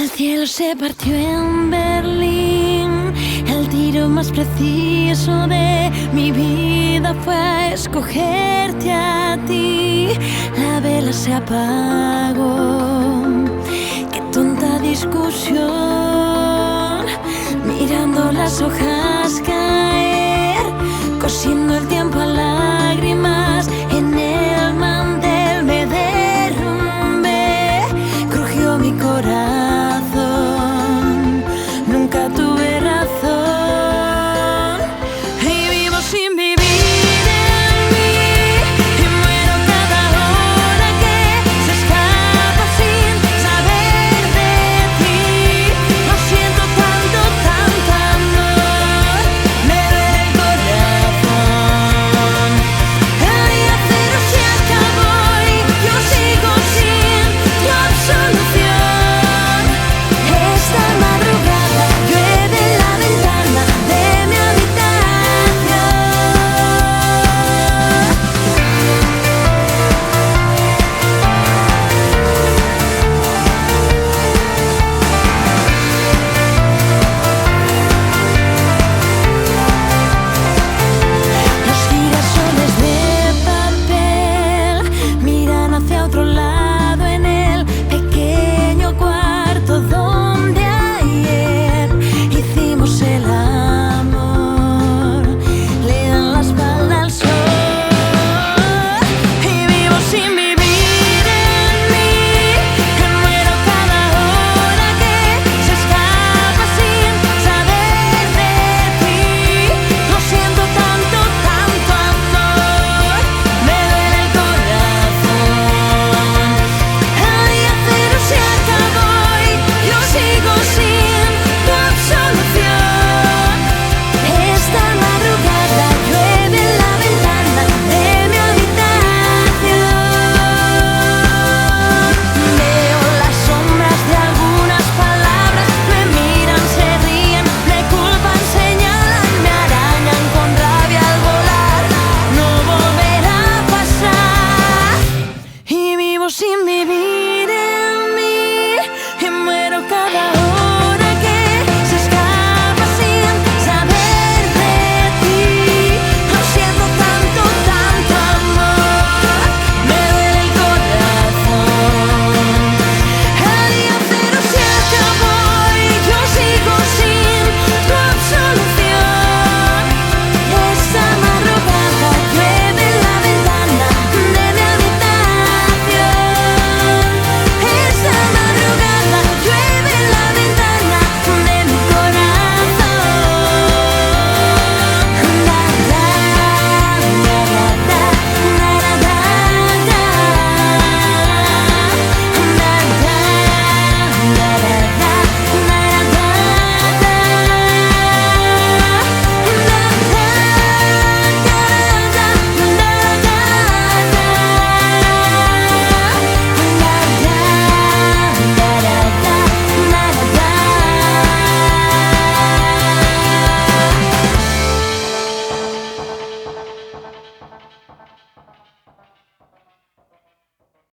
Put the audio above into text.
El cielo se partió en Berlín. El tiro más preciso de mi vida fue escogerte a ti. La vela se apagó. Qué tonta discusión. Mirando las hojas caer, cosiendo el tiempo a lágrimas. En el mantel me derrumbé. Crujió mi corazón.